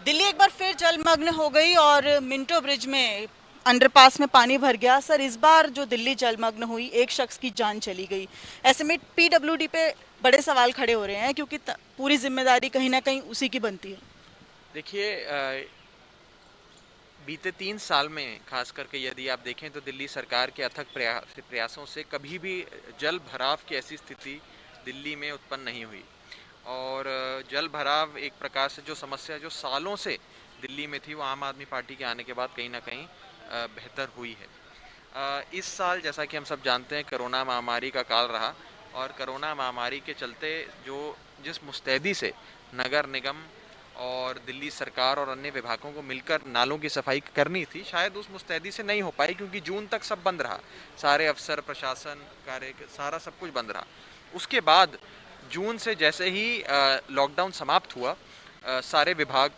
दिल्ली एक बार फिर जलमग्न हो गई और मिंटो ब्रिज में अंडरपास में पानी भर गया। सर, इस बार जो दिल्ली जलमग्न हुई, एक शख्स की जान चली गई। ऐसे में पीडब्ल्यूडी पे बड़े सवाल खड़े हो रहे हैं क्योंकि पूरी जिम्मेदारी कहीं ना कहीं उसी की बनती है। देखिए, बीते 3 साल में खास करके यदि आप देखें तो दिल्ली सरकार के अथक प्रयासों से कभी भी जल भराव की ऐसी स्थिति दिल्ली में उत्पन्न नहीं हुई। और जल भराव एक प्रकार से जो समस्या जो सालों से दिल्ली में थी, वो आम आदमी पार्टी के आने के बाद कहीं ना कहीं बेहतर हुई है। इस साल जैसा कि हम सब जानते हैं, कोरोना महामारी का काल रहा और कोरोना महामारी के चलते जिस मुस्तैदी से नगर निगम और दिल्ली सरकार और अन्य विभागों को मिलकर नालों की सफाई करनी थी, शायद उस मुस्तैदी से नहीं हो पाई, क्योंकि जून तक सब बंद रहा। सारे अफसर, प्रशासन, कार्य, सारा सब कुछ बंद रहा। उसके बाद जून से जैसे ही लॉकडाउन समाप्त हुआ, सारे विभाग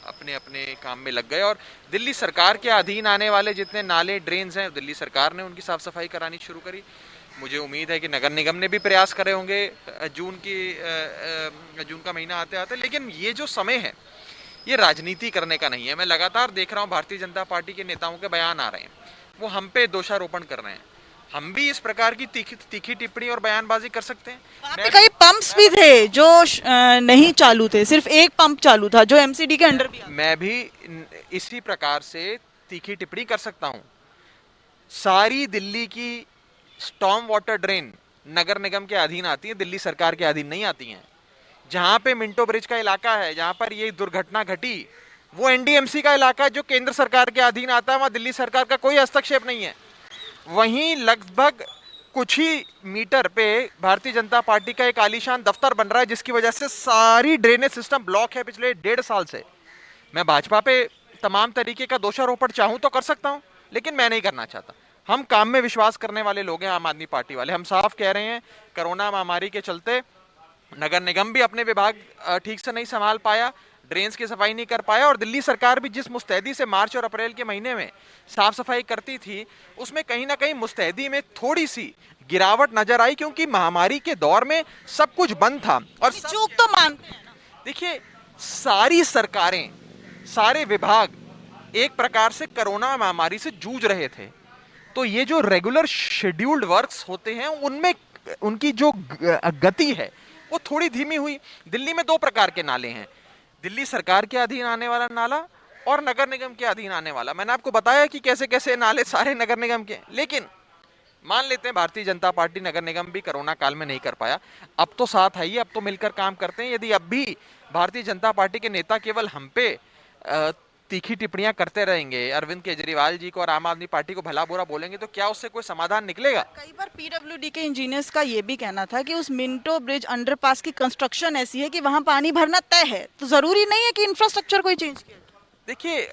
अपने अपने काम में लग गए और दिल्ली सरकार के अधीन आने वाले जितने नाले, ड्रेन्स हैं, दिल्ली सरकार ने उनकी साफ सफाई करानी शुरू करी। मुझे उम्मीद है कि नगर निगम ने भी प्रयास करे होंगे जून का महीना आते आते। लेकिन ये जो समय है, ये राजनीति करने का नहीं है। मैं लगातार देख रहा हूँ भारतीय जनता पार्टी के नेताओं के बयान आ रहे हैं, वो हम पे दोषारोपण कर रहे हैं। हम भी इस प्रकार की तीखी टिप्पणी और बयानबाजी कर सकते हैं। कई पंप्स भी थे जो नहीं चालू थे, सिर्फ एक पंप चालू था जो एमसीडी के अंडर भी आता। मैं भी इसी प्रकार से तीखी टिप्पणी कर सकता हूँ। सारी दिल्ली की स्टॉर्म वाटर ड्रेन नगर निगम के अधीन आती है, दिल्ली सरकार के अधीन नहीं आती हैं। जहां पे मिंटो ब्रिज का इलाका है, जहां पर ये दुर्घटना घटी, वो एनडीएमसी का इलाका है जो केंद्र सरकार के अधीन आता है। वहां दिल्ली सरकार का कोई हस्तक्षेप नहीं है। वहीं लगभग कुछ ही मीटर पे भारतीय जनता पार्टी का एक आलीशान दफ्तर बन रहा है, जिसकी वजह से सारी ड्रेनेज सिस्टम ब्लॉक है पिछले 1.5 साल से। मैं भाजपा पे तमाम तरीके का दोषारोपण चाहूं तो कर सकता हूं, लेकिन मैं नहीं करना चाहता। हम काम में विश्वास करने वाले लोग हैं, आम आदमी पार्टी वाले। हम साफ कह रहे हैं, कोरोना महामारी के चलते नगर निगम भी अपने विभाग ठीक से नहीं संभाल पाया, ड्रेन्स की सफाई नहीं कर पाया, और दिल्ली सरकार भी जिस मुस्तैदी से मार्च और अप्रैल के महीने में साफ सफाई करती थी, उसमें कहीं ना कहीं मुस्तैदी में थोड़ी सी गिरावट नजर आई, क्योंकि महामारी के दौर में सब कुछ बंद था। और चूक तो मानते हैं ना। देखिए, सारी सरकारें, सारे विभाग एक प्रकार से कोरोना महामारी से जूझ रहे थे। तो ये जो रेगुलर शेड्यूल्ड वर्क्स होते हैं, उनमें उनकी जो गति है वो थोड़ी धीमी हुई। दिल्ली में 2 प्रकार के नाले हैं, दिल्ली सरकार के अधीन आने वाला नाला और नगर निगम के अधीन आने वाला। मैंने आपको बताया कि कैसे कैसे नाले सारे नगर निगम के। लेकिन मान लेते हैं भारतीय जनता पार्टी, नगर निगम भी कोरोना काल में नहीं कर पाया, अब तो साथ है ही, अब तो मिलकर काम करते हैं। यदि अब भी भारतीय जनता पार्टी के नेता केवल हम पे तीखी टिप्पणियां करते रहेंगे, अरविंद केजरीवाल जी को और आम आदमी पार्टी को भला बुरा बोलेंगे, तो क्या उससे कोई समाधान निकलेगा? कई बार पीडब्ल्यूडी के इंजीनियर्स का ये भी कहना था कि उस मिंटो ब्रिज अंडरपास की कंस्ट्रक्शन ऐसी है कि वहां पानी भरना तय है, तो जरूरी नहीं है कि इंफ्रास्ट्रक्चर कोई चेंज किया। देखिए,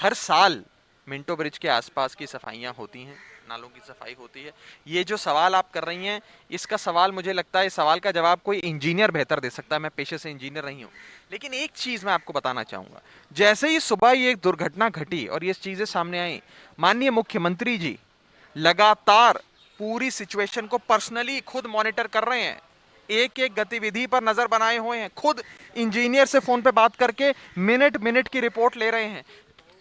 हर साल मिंटो ब्रिज के आसपास की सफाइयां होती हैं, नालों की सफाई होती है। ये जो सवाल आप कर रही हैं, इसका सवाल मुझे लगता है, इस सवाल का जवाब कोई इंजीनियर बेहतर दे सकता है। मैं पेशे से इंजीनियर नहीं हूं। लेकिन एक चीज मैं आपको बताना चाहूंगा, जैसे ही सुबह ये एक दुर्घटना घटी और ये चीजें सामने आई, माननीय मुख्यमंत्री जी लगातार पूरी सिचुएशन को पर्सनली खुद मॉनिटर कर रहे हैं, एक एक गतिविधि पर नजर बनाए हुए हैं, खुद इंजीनियर से फोन पे बात करके मिनट मिनट की रिपोर्ट ले रहे हैं।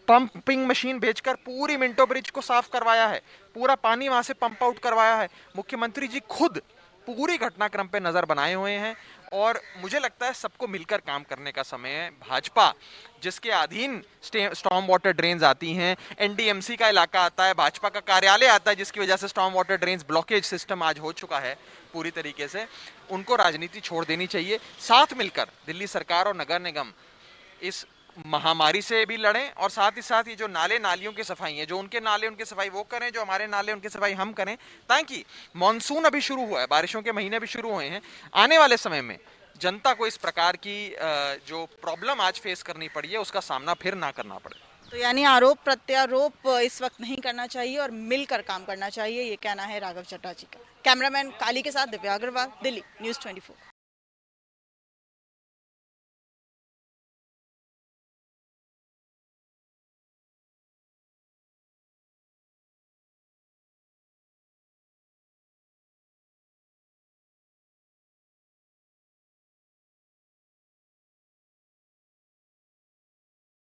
पंपिंग मशीन भेजकर पूरी मिंटो ब्रिज को साफ करवाया है, पूरा पानी वहां से पंप आउट करवाया है। मुख्यमंत्री जी खुद पूरी घटनाक्रम पे नजर बनाए हुए हैं और मुझे लगता है सबको मिलकर काम करने का समय है। भाजपा जिसके अधीन स्टॉर्म वाटर ड्रेन्स आती हैं, एनडीएमसी का इलाका आता है, भाजपा का कार्यालय आता है, जिसकी वजह से storm water drains blockage system आज हो चुका है पूरी तरीके से। उनको राजनीति छोड़ देनी चाहिए, साथ मिलकर दिल्ली सरकार और नगर निगम इस महामारी से भी लड़ें, और साथ ही साथ ये जो नाले नालियों की सफाई है, जो उनके नाले उनकी सफाई वो करें, जो हमारे नाले उनकी सफाई हम करें, ताकि मॉनसून अभी शुरू हुआ है, बारिशों के महीने भी शुरू हुए हैं, आने वाले समय में जनता को इस प्रकार की जो प्रॉब्लम आज फेस करनी पड़ी है, उसका सामना फिर ना करना पड़े। तो यानी आरोप प्रत्यारोप इस वक्त नहीं करना चाहिए और मिलकर काम करना चाहिए, ये कहना है राघव चड्ढा जी का। कैमरामैन काली के साथ दिव्या अग्रवाल, दिल्ली न्यूज़ 24।